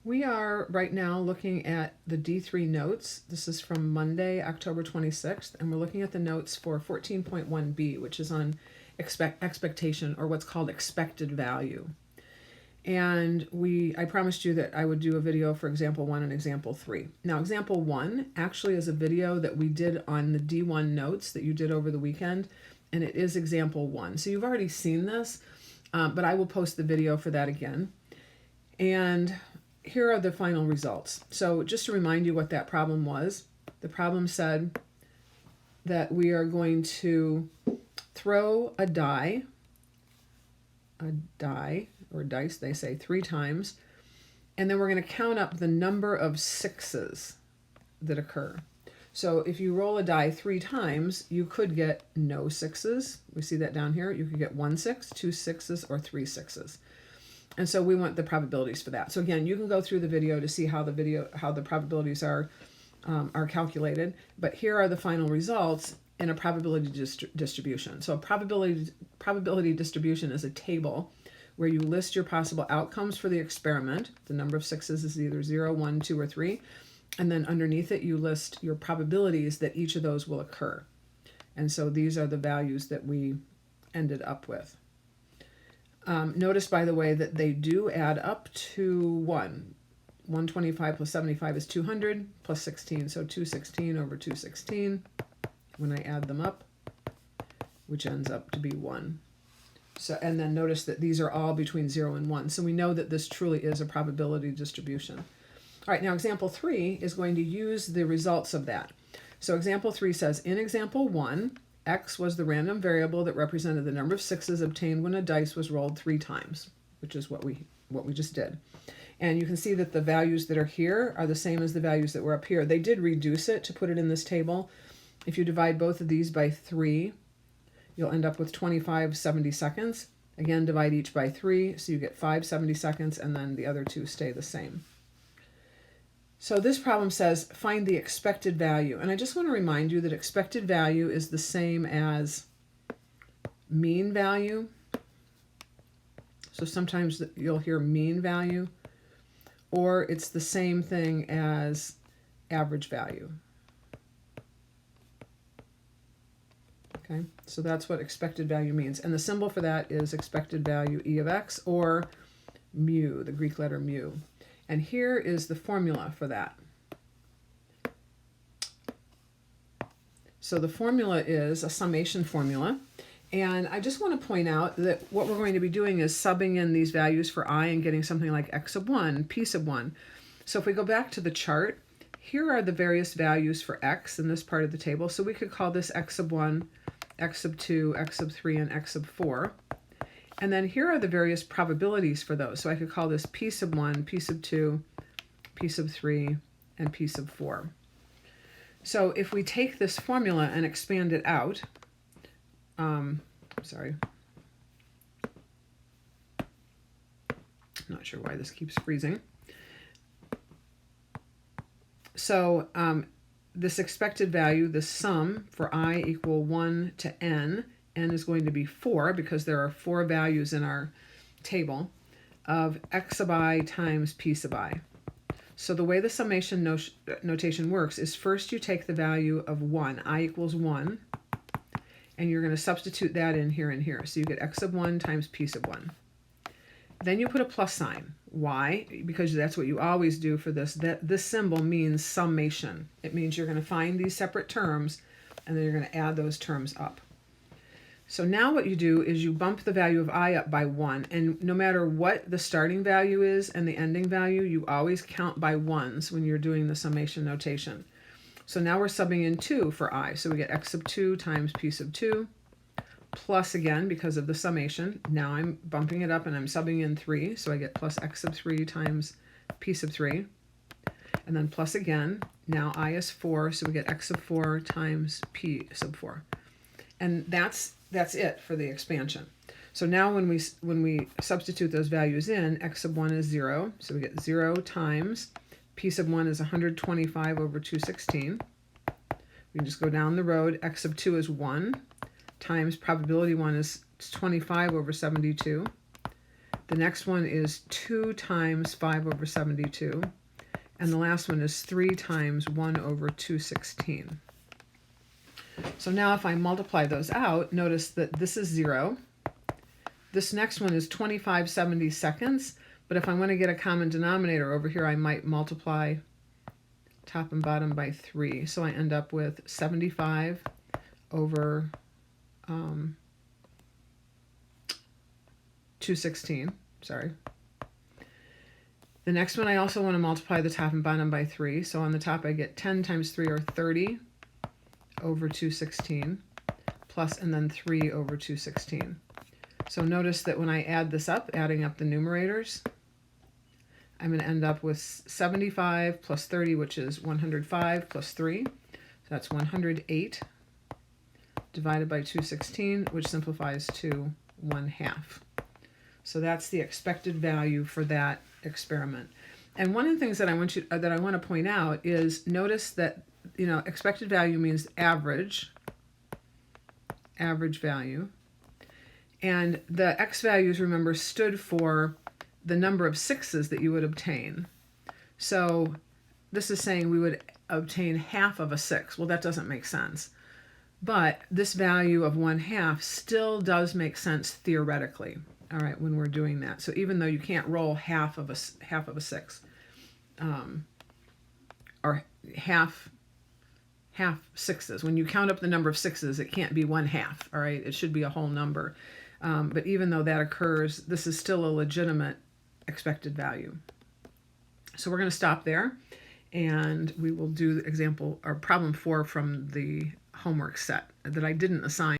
We are right now looking at the D3 notes. This is from Monday, October 26th, and we're looking at the notes for 14.1b, which is on expectation, or what's called expected value. And I promised you that I would do a video for example 1 and example 3. Now, example 1 actually is a video that we did on the D1 notes that you did over the weekend, and it is example 1. So you've already seen this, but I will post the video for that again. And here are the final results. So just to remind you what that problem was, the problem said that we are going to throw a die or dice, they say 3 times, and then we're going to count up the number of sixes that occur. So if you roll a die 3 times, you could get no sixes. We see that down here. You could get 1 6, 2 6s, or 3 6s. And so we want the probabilities for that. So again, you can go through the video to see how the probabilities are calculated. But here are the final results in a probability distribution. So a probability distribution is a table where you list your possible outcomes for the experiment. The number of sixes is either 0, 1, 2, or 3. And then underneath it, you list your probabilities that each of those will occur. And so these are the values that we ended up with. Notice, by the way, that they do add up to 1. 125 plus 75 is 200 plus 16, so 216 over 216 when I add them up, which ends up to be 1. So, and then notice that these are all between 0 and 1. So we know that this truly is a probability distribution. All right, now example 3 is going to use the results of that. So example 3 says, in example 1, X was the random variable that represented the number of sixes obtained when a dice was rolled 3 times, which is what we just did. And you can see that the values that are here are the same as the values that were up here. They did reduce it to put it in this table. If you divide both of these by 3, you'll end up with 25 70-seconds. Again, divide each by 3, so you get 5 70-seconds, and then the other 2 stay the same. So this problem says, find the expected value. And I just want to remind you that expected value is the same as mean value. So sometimes you'll hear mean value, or it's the same thing as average value. Okay, so that's what expected value means. And the symbol for that is expected value E of X, or mu, the Greek letter mu. And here is the formula for that. So the formula is a summation formula. And I just want to point out that what we're going to be doing is subbing in these values for I and getting something like X sub 1, P sub 1. So if we go back to the chart, here are the various values for X in this part of the table. So we could call this X sub 1, X sub 2, X sub 3, and X sub 4. And then here are the various probabilities for those. So I could call this P sub 1, P sub 2, P sub 3, and P sub 4. So if we take this formula and expand it out, sorry. Not sure why this keeps freezing. So this expected value, the sum for I equal 1 to n is going to be 4, because there are 4 values in our table, of X sub I times P sub I. So the way the summation notation works is first you take the value of 1, I equals 1, and you're going to substitute that in here and here. So you get X sub 1 times P sub 1. Then you put a plus sign. Why? Because that's what you always do for this. This symbol means summation. It means you're going to find these separate terms, and then you're going to add those terms up. So now what you do is you bump the value of I up by 1, and no matter what the starting value is and the ending value, you always count by 1s when you're doing the summation notation. So now we're subbing in 2 for I, so we get X sub 2 times P sub 2, plus again, because of the summation, now I'm bumping it up and I'm subbing in 3, so I get plus X sub 3 times P sub 3, and then plus again, now I is 4, so we get X sub 4 times P sub 4. And that's it for the expansion. So now when we substitute those values in, X sub 1 is 0, so we get 0 times P sub 1 is 125 over 216. We can just go down the road. X sub 2 is 1 times probability 1 is 25 over 72. The next one is 2 times 5 over 72. And the last one is 3 times 1 over 216. So now if I multiply those out, notice that this is 0. This next one is 25/70 seconds. But if I want to get a common denominator over here, I might multiply top and bottom by 3. So I end up with 75 over 216. Sorry. The next one I also want to multiply the top and bottom by 3. So on the top I get 10 times 3 or 30 over 216 plus and then 3 over 216. So notice that when I add this up, adding up the numerators, I'm going to end up with 75 plus 30, which is 105 plus 3. So that's 108 divided by 216, which simplifies to 1/2. So that's the expected value for that experiment. And one of the things that I want to point out is notice that expected value means average value, and the x values, remember, stood for the number of 6s that you would obtain. So this is saying we would obtain half of a 6. Well, that doesn't make sense. But this value of 1/2 still does make sense theoretically, all right, when we're doing that. So even though you can't roll half of a 6, or half 6s. When you count up the number of 6s, it can't be 1/2, all right? It should be a whole number. But even though that occurs, this is still a legitimate expected value. So we're going to stop there, and we will do example or problem 4 from the homework set that I didn't assign.